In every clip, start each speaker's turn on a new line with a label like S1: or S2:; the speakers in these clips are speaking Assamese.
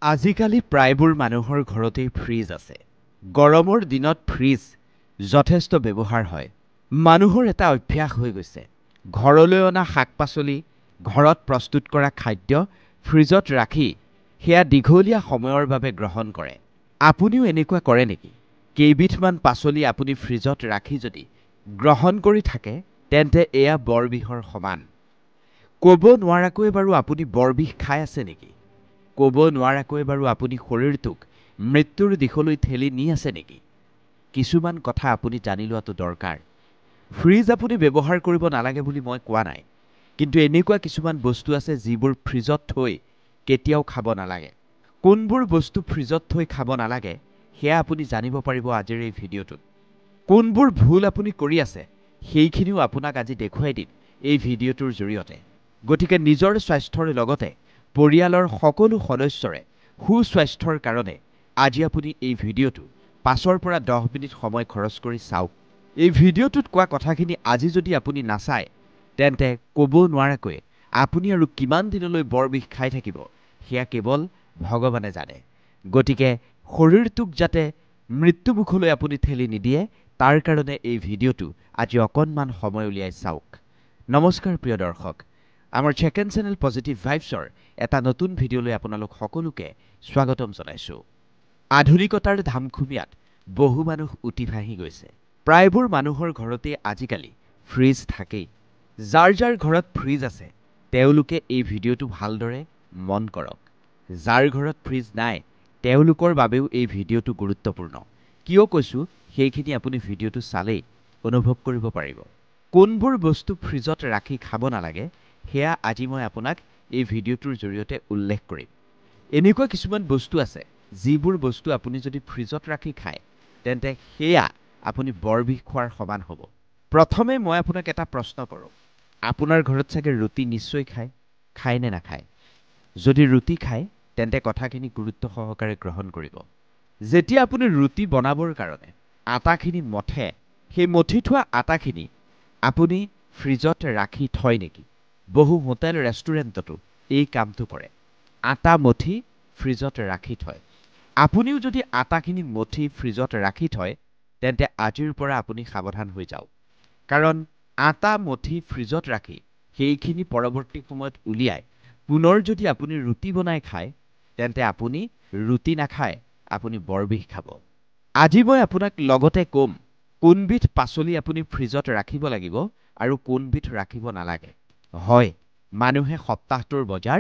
S1: আজিকালি প্ৰায়বোৰ মানুহৰ ঘৰতেই ফ্ৰিজ আছে। গৰমৰ দিনত ফ্ৰিজ যথেষ্ট ব্যৱহাৰ হয়। মানুহৰ এটা অভ্যাস হৈ গৈছে। ঘৰলৈ অনা শাক-পাচলি, ঘৰত প্ৰস্তুত কৰা খাদ্য ফ্ৰিজত ৰাখি সেয়া দীঘলীয়া সময়ৰ বাবে গ্ৰহণ কৰে। আপুনিও এনেকুৱা কৰে নেকি? কেইবিধমান পাচলি আপুনি ফ্ৰিজত ৰাখি যদি গ্ৰহণ কৰি থাকে, তেন্তে এয়া বৰবিহৰ সমান। ক'ব নোৱাৰাকৈ বাৰু আপুনি বৰবিহ খাই আছে নেকি? ক'ব নোৱাৰাকৈ বাৰু আপুনি শৰীৰটোক মৃত্যুৰ দিশলৈ ঠেলি নি আছে নেকি? কিছুমান কথা আপুনি জানি লোৱাটো দৰকাৰ। ফ্ৰিজ আপুনি ব্যৱহাৰ কৰিব নালাগে বুলি মই কোৱা নাই, কিন্তু এনেকুৱা কিছুমান বস্তু আছে যিবোৰ ফ্ৰিজত থৈ কেতিয়াও খাব নালাগে। কোনবোৰ বস্তু ফ্ৰিজত থৈ খাব নালাগে সেয়া আপুনি জানিব পাৰিব আজিৰ এই ভিডিঅ'টোত। কোনবোৰ ভুল আপুনি কৰি আছে সেইখিনিও আপোনাক আজি দেখুৱাই দিম এই ভিডিঅ'টোৰ জৰিয়তে। গতিকে নিজৰ স্বাস্থ্যৰ লগতে পৰিয়ালৰ সকলো সদস্যৰে সুস্বাস্থ্যৰ কাৰণে আজি আপুনি এই ভিডিঅ'টো 5 পৰা 10 মিনিট সময় খৰচ কৰি চাওক। এই ভিডিঅ'টোত কোৱা কথাখিনি আজি যদি আপুনি নাচায়, তেন্তে ক'ব নোৱাৰাকৈ আপুনি আৰু কিমান দিনলৈ বৰবিহ খাই থাকিব সেয়া কেৱল ভগৱানে জানে। গতিকে শৰীৰটোক যাতে মৃত্যুমুখলৈ আপুনি ঠেলি নিদিয়ে, তাৰ কাৰণে এই ভিডিঅ'টো আজি অকণমান সময় উলিয়াই চাওক। নমস্কাৰ প্ৰিয় দৰ্শক, আমাৰ চেকেণ্ড চেনেল পজিটিভ ভাইবছৰ এটা নতুন ভিডিঅ'লৈ আপোনালোক সকলোকে স্বাগতম জনাইছোঁ। আধুনিকতাৰ ধামখুমীয়াত বহু মানুহ উটি ভাহি গৈছে। প্ৰায়বোৰ মানুহৰ ঘৰতে আজিকালি ফ্ৰিজ থাকেই। যাৰ যাৰ ঘৰত ফ্ৰিজ আছে তেওঁলোকে এই ভিডিঅ'টো ভালদৰে মন কৰক। যাৰ ঘৰত ফ্ৰিজ নাই তেওঁলোকৰ বাবেও এই ভিডিঅ'টো গুৰুত্বপূৰ্ণ। কিয় কৈছোঁ সেইখিনি আপুনি ভিডিঅ'টো চালেই অনুভৱ কৰিব পাৰিব। কোনবোৰ বস্তু ফ্ৰিজত ৰাখি খাব নালাগে সেয়া আজি মই আপোনাক এই ভিডিঅ'টোৰ জৰিয়তে উল্লেখ কৰিম। এনেকুৱা কিছুমান বস্তু আছে যিবোৰ বস্তু আপুনি যদি ফ্ৰিজত ৰাখি খায়, তেন্তে সেয়া আপুনি বৰবিহ খোৱাৰ সমান হ'ব। প্ৰথমে মই আপোনাক এটা প্ৰশ্ন কৰোঁ। আপোনাৰ ঘৰত চাগে ৰুটি নিশ্চয় খায় নে নাখায়? যদি ৰুটি খায় তেন্তে কথাখিনি গুৰুত্ব সহকাৰে গ্ৰহণ কৰিব। যেতিয়া আপুনি ৰুটি বনাবৰ কাৰণে আটাখিনি মঠে, সেই মঠি থোৱা আটাখিনি আপুনি ফ্ৰিজত ৰাখি থয় নেকি? বহু হোটেল ৰেষ্টুৰেণ্টতো এই কামটো কৰে। আটা মঠি ফ্ৰিজত ৰাখি থয়। আপুনিও যদি আটাখিনি মঠি ফ্ৰিজত ৰাখি থয়, তেন্তে আজিৰ পৰা আপুনি সাৱধান হৈ যাওক। কাৰণ আটা মঠি ফ্ৰিজত ৰাখি সেইখিনি পৰৱৰ্তী সময়ত উলিয়াই পুনৰ যদি আপুনি ৰুটি বনাই খায়, তেন্তে আপুনি ৰুটি নাখায়, আপুনি বৰবিহ খাব। আজি মই আপোনাক লগতে ক'ম কোনবিধ পাচলি আপুনি ফ্ৰিজত ৰাখিব লাগিব আৰু কোনবিধ ৰাখিব নালাগে। হয়, মানুহে সপ্তাহটোৰ বজাৰ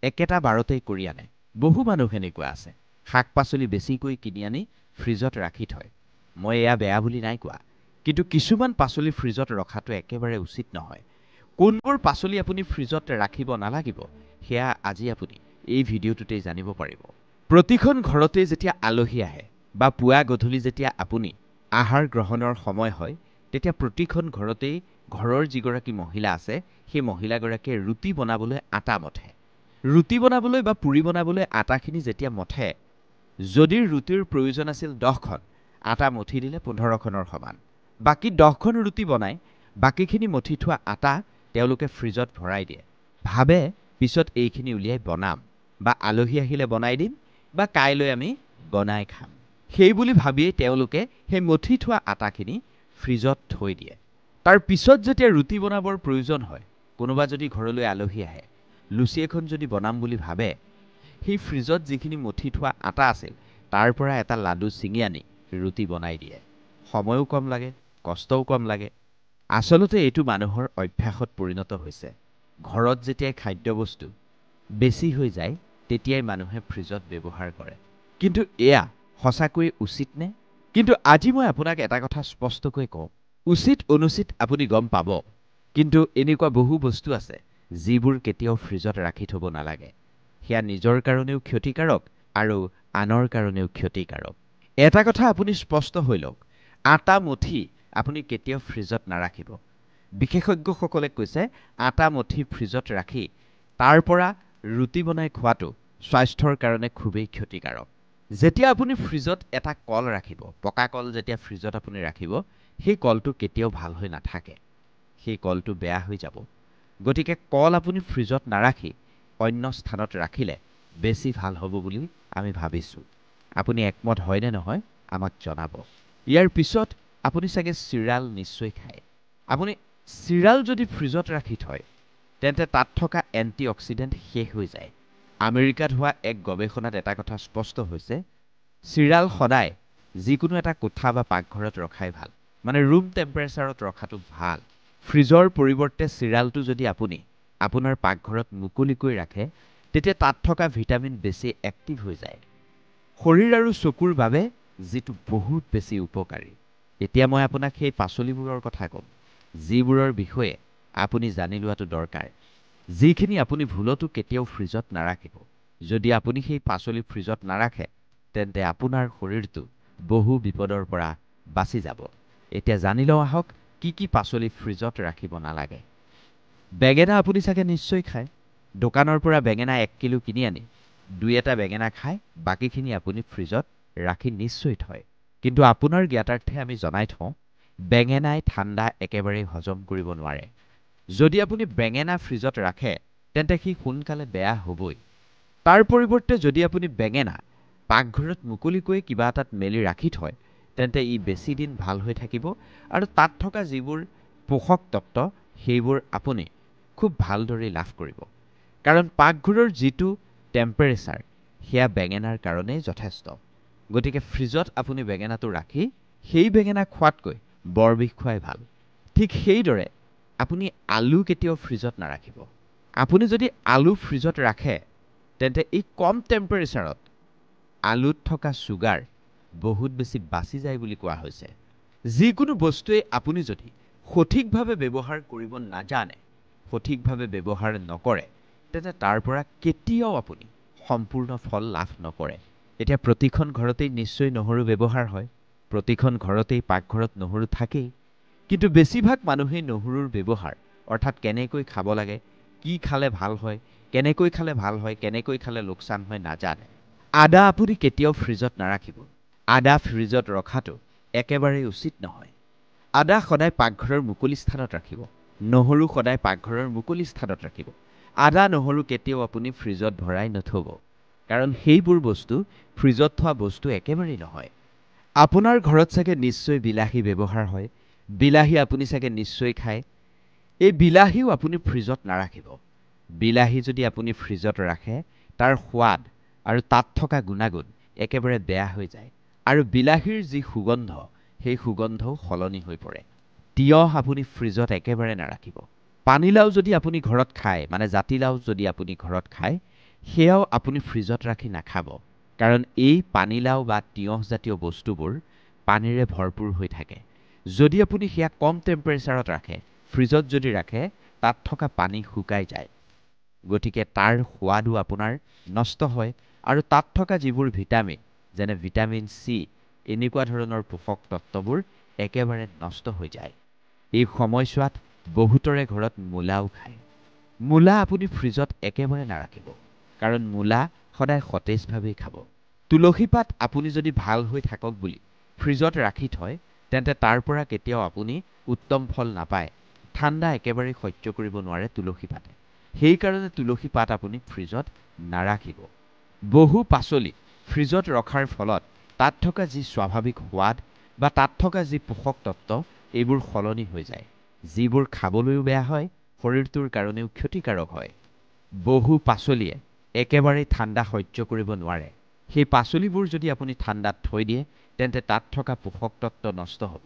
S1: একেটা বাৰতেই কৰি আনে। বহু মানুহ এনেকুৱা আছে। শাক-পাচলি বেছিকৈ কিনি আনি ফ্ৰিজত ৰাখি থয়। মই এয়া বেয়া বুলি নাই কোৱা, কিন্তু কিছুমান পাচলি ফ্ৰিজত ৰখাটো একেবাৰে উচিত নহয়। কোনবোৰ পাচলি আপুনি ফ্ৰিজত ৰাখিব নালাগিব সেয়া আজি আপুনি এই ভিডিঅ'টোতেই জানিব পাৰিব। প্ৰতিখন ঘৰতে যেতিয়া আলহী আহে বা পুৱা গধূলি যেতিয়া আপুনি আহাৰ গ্ৰহণৰ সময় হয়, তেতিয়া প্ৰতিখন ঘৰতেই ঘৰৰ যিগৰাকী মহিলা আছে সেই মহিলাগৰাকীয়ে ৰুটি বনাবলৈ আটা মঠে। ৰুটি বনাবলৈ বা পুৰি বনাবলৈ আটাখিনি যেতিয়া মঠে, যদি ৰুটিৰ প্ৰয়োজন আছিল 10খন, আটা মঠি দিলে 15খনৰ সমান। বাকী 10খন ৰুটি বনাই বাকীখিনি মঠি থোৱা আটা তেওঁলোকে ফ্ৰিজত ভৰাই দিয়ে। ভাবে পিছত এইখিনি উলিয়াই বনাম বা আলহী আহিলে বনাই দিম বা কাইলৈ আমি বনাই খাম। সেই বুলি ভাবিয়েই তেওঁলোকে সেই মঠি থোৱা আটাখিনি ফ্ৰিজত থৈ দিয়ে। তাৰ পিছত যেতিয়া ৰুটি বনাবৰ প্ৰয়োজন হয়, কোনোবা যদি ঘৰলৈ আলহী আহে, লুচি এখন যদি বনাম বুলি ভাবে, সেই ফ্ৰিজত যিখিনি মঠি থোৱা আটা আছিল তাৰ পৰা এটা লাডু ছিঙি আনি ৰুটি বনাই দিয়ে। সময়ো কম লাগে, কষ্টও কম লাগে। আচলতে এইটো মানুহৰ অভ্যাসত পৰিণত হৈছে। ঘৰত যেতিয়াই খাদ্যবস্তু বেছি হৈ যায় তেতিয়াই মানুহে ফ্ৰিজত ব্যৱহাৰ কৰে। কিন্তু এয়া সঁচাকৈয়ে উচিত নে? কিন্তু আজি মই আপোনাক এটা কথা স্পষ্টকৈ কওঁ, উচিত অনুচিত আপুনি গম পাব। কিন্তু এনেকুৱা বহু বস্তু আছে যিবোৰ কেতিয়াও ফ্ৰিজত ৰাখি থ'ব নালাগে। সেয়া নিজৰ কাৰণেও ক্ষতিকাৰক আৰু আনৰ কাৰণেও ক্ষতিকাৰক। এটা কথা আপুনি স্পষ্ট হৈ লওক, আটা মঠি আপুনি কেতিয়াও ফ্ৰিজত নাৰাখিব। বিশেষজ্ঞসকলে কৈছে আটা মঠি ফ্ৰিজত ৰাখি তাৰ পৰা ৰুটি বনাই খোৱাটো স্বাস্থ্যৰ কাৰণে খুবেই ক্ষতিকাৰক। যেতিয়া আপুনি ফ্ৰিজত এটা কল ৰাখিব, পকা কল যেতিয়া ফ্ৰিজত আপুনি ৰাখিব, সেই কলটো কেতিয়াও ভাল হৈ নাথাকে। সেই কলটো বেয়া হৈ যাব। গতিকে কল আপুনি ফ্ৰিজত নাৰাখি অন্য স্থানত ৰাখিলে বেছি ভাল হ'ব বুলি আমি ভাবিছোঁ। আপুনি একমত হয় নে নহয় আমাক জনাব। ইয়াৰ পিছত আপুনি চাগে চিৰাল নিশ্চয় খায়। আপুনি চিৰাল যদি ফ্ৰিজত ৰাখি থয় তেন্তে তাত থকা এণ্টি অক্সিডেণ্ট শেষ হৈ যায়। আমেৰিকাত হোৱা এক গৱেষণাত এটা কথা স্পষ্ট হৈছে, চিৰাল সদায় যিকোনো এটা কোঠা বা পাকঘৰত ৰখাই ভাল, মানে ৰুম টেম্পাৰেচাৰত ৰখাটো ভাল। ফ্ৰিজৰ পৰিৱৰ্তে চিৰালটো যদি আপুনি আপোনাৰ পাকঘৰত মুকলিকৈ ৰাখে তেতিয়া তাত থকা ভিটামিন বেছি এক্টিভ হৈ যায়, শৰীৰ আৰু চকুৰ বাবে যিটো বহুত বেছি উপকাৰী। এতিয়া মই আপোনাক সেই পাচলিবোৰৰ কথা ক'ম যিবোৰৰ বিষয়ে আপুনি জানি লোৱাটো দৰকাৰ, যিখিনি আপুনি ভুলতো কেতিয়াও ফ্ৰিজত নাৰাখিব। যদি আপুনি সেই পাচলি ফ্ৰিজত নাৰাখে তেন্তে আপোনাৰ শৰীৰটো বহু বিপদৰ পৰা বাচি যাব। এতিয়া জানি লওঁ আহক কি কি পাচলি ফ্ৰিজত ৰাখিব নালাগে। বেঙেনা আপুনি চাগে নিশ্চয় খায়। দোকানৰ পৰা বেঙেনা 1 কিলো কিনি আনি 2-এটা বেঙেনা খায়, বাকীখিনি আপুনি ফ্ৰিজত ৰাখি নিশ্চয় থয়। কিন্তু আপোনাৰ জ্ঞাতাৰ্থে আমি জনাই থওঁ, বেঙেনাই ঠাণ্ডা একেবাৰে হজম কৰিব নোৱাৰে। যদি আপুনি বেঙেনা ফ্ৰিজত ৰাখে তেন্তে সি সোনকালে বেয়া হ'বই। তাৰ পৰিৱৰ্তে যদি আপুনি বেঙেনা পাকঘৰত মুকলিকৈ কিবা এটাত মেলি ৰাখি থয় তেন্তে ই বেছি দিন ভাল হৈ থাকিব আৰু তাত থকা যিবোৰ পোষক তত্ত্ব সেইবোৰ আপুনি খুব ভালদৰে লাভ কৰিব। কাৰণ পাকঘৰৰ যিটো টেম্পাৰেচাৰ সেয়া বেঙেনাৰ কাৰণেই যথেষ্ট। গতিকে ফ্ৰিজত আপুনি বেঙেনাটো ৰাখি সেই বেঙেনা খোৱাতকৈ বৰবিহ খোৱাই ভাল। ঠিক সেইদৰে আপুনি আলু কেতিয়াও ফ্ৰিজত নাৰাখিব। আপুনি যদি আলু ফ্ৰিজত ৰাখে তেন্তে এই কম টেম্পাৰেচাৰত আলুত থকা চুগাৰ বহুত বেছি বাচি যায় বুলি কোৱা হৈছে। যিকোনো বস্তুৱে আপুনি যদি সঠিকভাৱে ব্যৱহাৰ কৰিব নাজানে, সঠিকভাৱে ব্যৱহাৰ নকৰে তেন্তে তাৰ পৰা কেতিয়াও আপুনি সম্পূৰ্ণ ফল লাভ নকৰে। এতিয়া প্ৰতিখন ঘৰতেই নিশ্চয় নহৰু ব্যৱহাৰ হয়, প্ৰতিখন ঘৰতেই পাকঘৰত নহৰু থাকেই, কিন্তু বেছিভাগ মানুহেই নহৰুৰ ব্যৱহাৰ অৰ্থাৎ কেনেকৈ খাব লাগে, কি খালে ভাল হয়, কেনেকৈ খালে ভাল হয়, কেনেকৈ খালে লোকচান হয় নাজানে। আদা আপুনি কেতিয়াও ফ্ৰিজত নাৰাখিব। আদা ফ্ৰিজত ৰখাটো একেবাৰেই উচিত নহয়। আদা সদায় পাকঘৰৰ মুকলি স্থানত ৰাখিব। নহৰু সদায় পাকঘৰৰ মুকলি স্থানত ৰাখিব। আদা নহৰু কেতিয়াও আপুনি ফ্ৰিজত ভৰাই নথব, কাৰণ সেইবোৰ বস্তু ফ্ৰিজত থোৱা বস্তু একেবাৰেই নহয়। আপোনাৰ ঘৰত চাগে নিশ্চয় বিলাহী ব্যৱহাৰ হয়। বিলাহী আপুনি চাগে নিশ্চয় খায়। এই বিলাহীও আপুনি ফ্ৰিজত নাৰাখিব। বিলাহী যদি আপুনি ফ্ৰিজত ৰাখে তাৰ সোৱাদ আৰু তাত থকা গুণাগুণ একেবাৰে বেয়া হৈ যায় আৰু বিলাহীৰ যি সুগন্ধ সেই সুগন্ধও সলনি হৈ পৰে। তিয়ঁহ আপুনি ফ্ৰিজত একেবাৰে নাৰাখিব। পানীলাও যদি আপুনি ঘৰত খায়, মানে জাতিলাও যদি আপুনি ঘৰত খায়, সেয়াও আপুনি ফ্ৰিজত ৰাখি নাখাব, কাৰণ এই পানীলাও বা তিয়ঁহ জাতীয় বস্তুবোৰ পানীৰে ভৰপূৰ হৈ থাকে। যদি আপুনি সেয়া কম টেম্পাৰেচাৰত ৰাখে, ফ্ৰিজত যদি ৰাখে, তাত থকা পানী শুকাই যায়। গতিকে তাৰ সোৱাদো আপোনাৰ নষ্ট হয় আৰু তাত থকা যিবোৰ ভিটামিন যেনে ভিটামিন চি এনেকুৱা ধৰণৰ পোষক তত্ত্ববোৰ একেবাৰে নষ্ট হৈ যায়। এই সময়ছোৱাত বহুতৰে ঘৰত মূলাও খায়। মূলা আপুনি ফ্ৰিজত একেবাৰে নাৰাখিব, কাৰণ মূলা সদায় সতেজভাৱেই খাব। তুলসী পাত আপুনি যদি ভাল হৈ থাকক বুলি ফ্ৰিজত ৰাখি থয় তেন্তে তাৰ পৰা কেতিয়াও আপুনি উত্তম ফল নাপায়। ঠাণ্ডা একেবাৰে সহ্য কৰিব নোৱাৰে তুলসী পাতে। সেইকাৰণে তুলসী পাত আপুনি ফ্ৰিজত নাৰাখিব। বহু পাচলি ফ্ৰিজত ৰখাৰ ফলত তাত থকা যি স্বাভাৱিক সোৱাদ বা তাত থকা যি পোষক তত্ত্ব এইবোৰ সলনি হৈ যায়, যিবোৰ খাবলৈও বেয়া হয়, শৰীৰটোৰ কাৰণেও ক্ষতিকাৰক হয়। বহু পাচলিয়ে একেবাৰেই ঠাণ্ডা সহ্য কৰিব নোৱাৰে। সেই পাচলিবোৰ যদি আপুনি ঠাণ্ডাত থৈ দিয়ে তেন্তে তাত থকা পোষক তত্ত্ব নষ্ট হ'ব।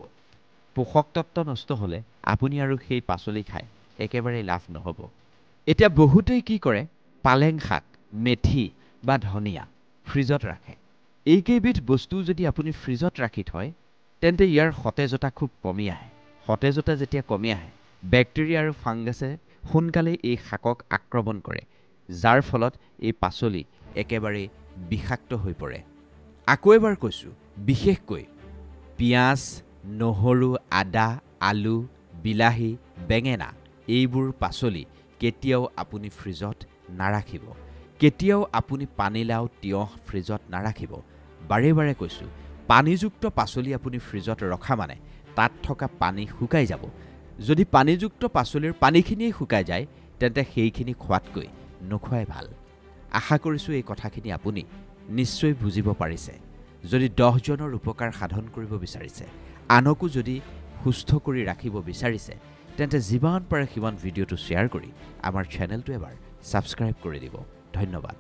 S1: পোষক তত্ত্ব নষ্ট হ'লে আপুনি আৰু সেই পাচলি খাই একেবাৰেই লাভ নহ'ব। এতিয়া বহুতেই কি কৰে, পালেং শাক, মেথি বা ধনিয়া ফ্ৰিজত ৰাখে। এইকেইবিধ বস্তু যদি আপুনি ফ্ৰিজত ৰাখি থয় তেন্তে ইয়াৰ সতেজতা খুব কমি আহে। সতেজতা যেতিয়া কমি আহে, বেক্টেৰিয়া আৰু ফাংগাছে সোনকালেই এই শাকক আক্ৰমণ কৰে, যাৰ ফলত এই পাচলি একেবাৰে বিষাক্ত হৈ পৰে। আকৌ এবাৰ কৈছোঁ, বিশেষকৈ পিঁয়াজ, নহৰু, আদা, আলু, বিলাহী, বেঙেনা এইবোৰ পাচলি কেতিয়াও আপুনি ফ্ৰিজত নাৰাখিব। কেতিয়াও আপুনি পানীলাও, তিয়ঁহ ফ্ৰিজত নাৰাখিব। বাৰে বাৰে কৈছোঁ, পানীযুক্ত পাচলি আপুনি ফ্ৰিজত ৰখা মানে তাত থকা পানী শুকাই যাব। যদি পানীযুক্ত পাচলিৰ পানীখিনিয়েই শুকাই যায় তেন্তে সেইখিনি খোৱাতকৈ নোখোৱাই ভাল। আশা কৰিছোঁ এই কথাখিনি আপুনি নিশ্চয় বুজিব পাৰিছে। যদি 10 জনৰ উপকাৰ সাধন কৰিব বিচাৰিছে, আনকো যদি সুস্থ কৰি ৰাখিব বিচাৰিছে, তেন্তে যিমান পাৰে সিমান ভিডিঅ'টো শ্বেয়াৰ কৰি আমাৰ চেনেলটো এবাৰ ছাবস্ক্ৰাইব কৰি দিব। ধন্যবাদ।